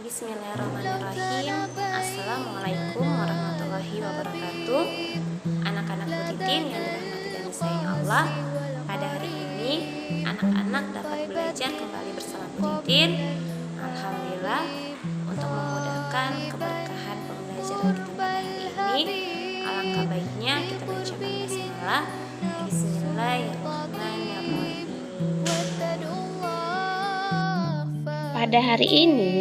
Bismillahirrahmanirrahim. Assalamualaikum warahmatullahi wabarakatuh. Anak-anak Bu Titin yang dirahmati dan disayang Allah, pada hari ini anak-anak dapat belajar kembali bersama Bu Titin. Alhamdulillah, untuk memudahkan keberkahan pembelajaran kita pada hari ini, alangkah baiknya kita bacakan basmalah. Bismillahirrahmanirrahim. Pada hari ini,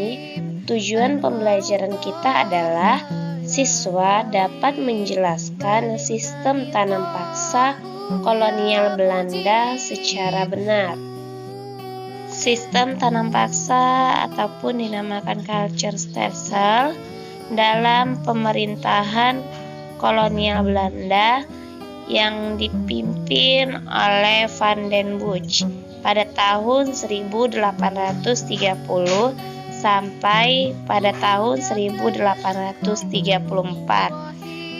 tujuan pembelajaran kita adalah siswa dapat menjelaskan sistem tanam paksa kolonial Belanda secara benar. Sistem tanam paksa ataupun dinamakan culture stelsel dalam pemerintahan kolonial Belanda yang dipimpin oleh Van den Bosch pada tahun 1830 sampai pada tahun 1834.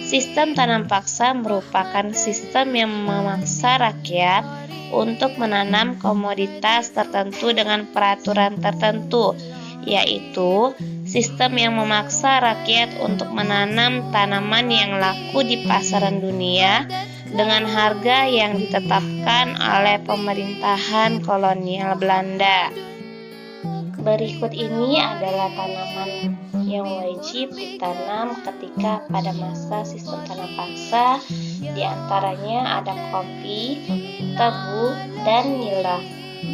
Sistem tanam paksa merupakan sistem yang memaksa rakyat untuk menanam komoditas tertentu dengan peraturan tertentu, yaitu sistem yang memaksa rakyat untuk menanam tanaman yang laku di pasaran dunia dengan harga yang ditetapkan oleh pemerintahan kolonial Belanda. Berikut ini adalah tanaman yang wajib ditanam ketika pada masa sistem tanam paksa. Di antaranya ada kopi, tebu, dan nila.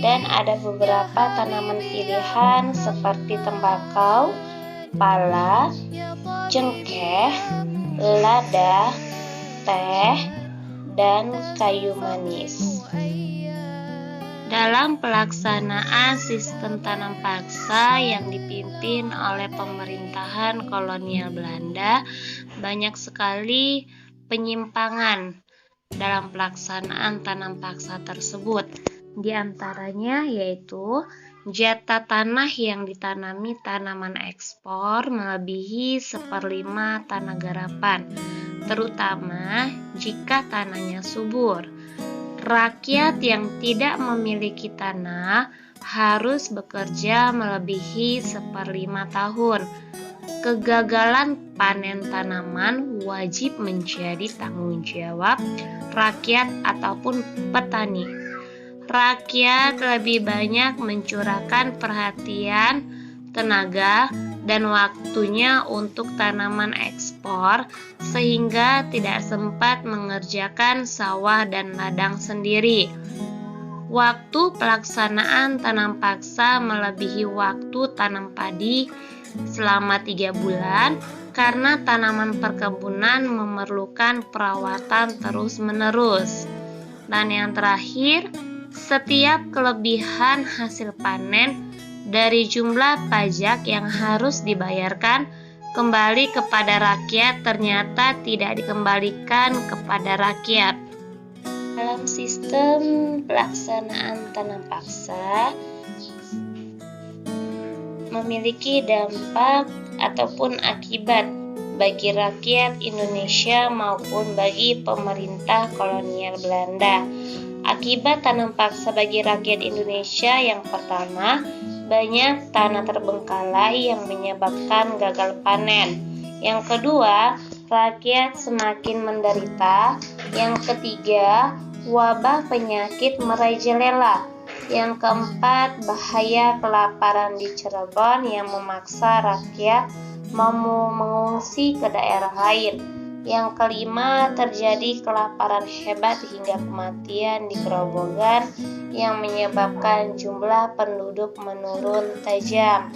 Dan ada beberapa tanaman pilihan seperti tembakau, pala, cengkeh, lada, teh, dan kayu manis. Dalam pelaksanaan sistem tanam paksa yang dipimpin oleh pemerintahan kolonial Belanda, banyak sekali penyimpangan dalam pelaksanaan tanam paksa tersebut. Di antaranya yaitu jatah tanah yang ditanami tanaman ekspor melebihi 1/5 tanah garapan, terutama jika tanahnya subur. Rakyat yang tidak memiliki tanah harus bekerja melebihi 1/5 tahun. Kegagalan panen tanaman wajib menjadi tanggung jawab rakyat ataupun petani. Rakyat lebih banyak mencurahkan perhatian, tenaga, dan waktunya untuk tanaman ekspor sehingga tidak sempat mengerjakan sawah dan ladang sendiri. Waktu pelaksanaan tanam paksa melebihi waktu tanam padi selama 3 bulan karena tanaman perkebunan memerlukan perawatan terus-menerus. Dan yang terakhir, setiap kelebihan hasil panen dari jumlah pajak yang harus dibayarkan kembali kepada rakyat ternyata tidak dikembalikan kepada rakyat. Dalam sistem pelaksanaan tanam paksa memiliki dampak ataupun akibat bagi rakyat Indonesia maupun bagi pemerintah kolonial Belanda. Akibat tanam paksa bagi rakyat Indonesia yang pertama, banyak tanah terbengkalai yang menyebabkan gagal panen. Yang kedua, rakyat semakin menderita. Yang ketiga, wabah penyakit merajalela. Yang keempat, bahaya kelaparan di Cirebon yang memaksa rakyat mengungsi ke daerah lain. Yang kelima, terjadi kelaparan hebat hingga kematian di Grobogan yang menyebabkan jumlah penduduk menurun tajam.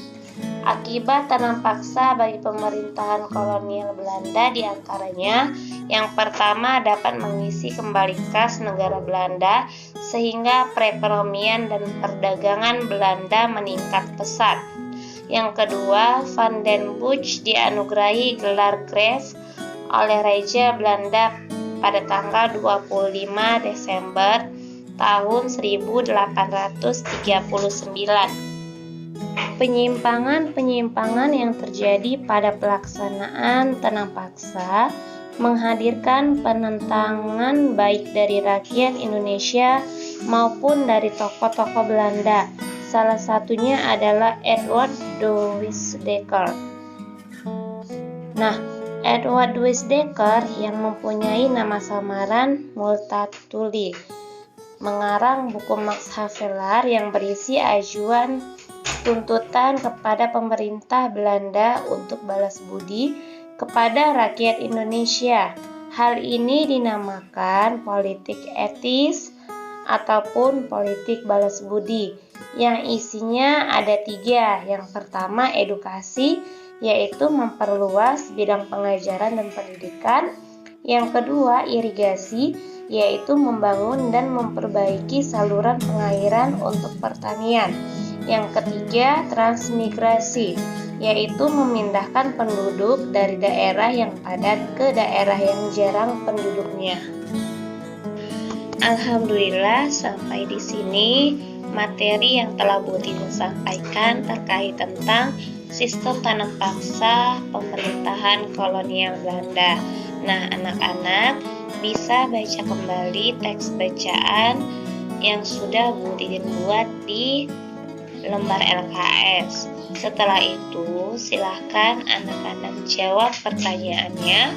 Akibat tanam paksa bagi pemerintahan kolonial Belanda diantaranya, yang pertama dapat mengisi kembali kas negara Belanda sehingga perekonomian dan perdagangan Belanda meningkat pesat. Yang kedua, Van den Bosch dianugerahi gelar Graaf oleh Raja Belanda pada tanggal 25 Desember tahun 1839. Penyimpangan yang terjadi pada pelaksanaan tanam paksa menghadirkan penentangan baik dari rakyat Indonesia maupun dari tokoh-tokoh Belanda. Salah satunya adalah Edward Louis Dekker. Nah, Edward Louis Dekker yang mempunyai nama samaran Multatuli mengarang buku Max Havelaar yang berisi ajuan tuntutan kepada pemerintah Belanda untuk balas budi kepada rakyat Indonesia. Hal ini dinamakan politik etis ataupun politik balas budi, yang isinya ada 3. Yang pertama edukasi, yaitu memperluas bidang pengajaran dan pendidikan. Yang kedua irigasi, yaitu membangun dan memperbaiki saluran pengairan untuk pertanian. Yang ketiga transmigrasi, yaitu memindahkan penduduk dari daerah yang padat ke daerah yang jarang penduduknya. Alhamdulillah, sampai di sini materi yang telah Bu Titin sampaikan terkait tentang sistem tanam paksa pemerintahan kolonial Belanda. Nah, anak-anak bisa baca kembali teks bacaan yang sudah Bu Titin buat di lembar LKS. Setelah itu, silahkan anak-anak jawab pertanyaannya.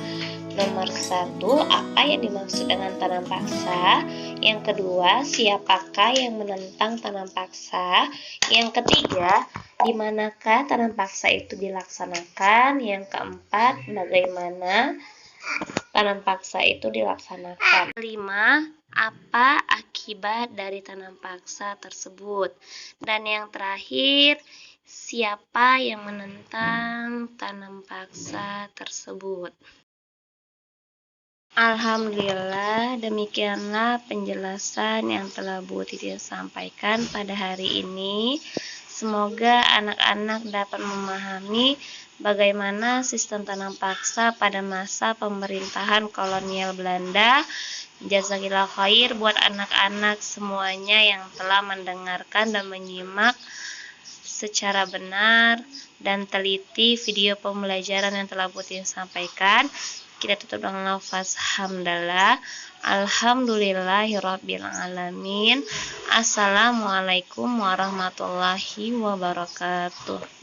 Nomor 1, apa yang dimaksud dengan tanam paksa? Yang kedua, siapakah yang menentang tanam paksa? Yang ketiga, di manakah tanam paksa itu dilaksanakan? Yang keempat, bagaimana tanam paksa itu dilaksanakan? 5, apa akibat dari tanam paksa tersebut? Dan yang terakhir, siapa yang menentang tanam paksa tersebut? Alhamdulillah, demikianlah penjelasan yang telah Bu Titin sampaikan pada hari ini. Semoga anak-anak dapat memahami bagaimana sistem tanam paksa pada masa pemerintahan kolonial Belanda. Jazakillah khair buat anak-anak semuanya yang telah mendengarkan dan menyimak secara benar dan teliti video pembelajaran yang telah Bu Titin sampaikan. Kita tutup dengan lafaz hamdalah. Alhamdulillahirabbil alamin. Assalamualaikum warahmatullahi wabarakatuh.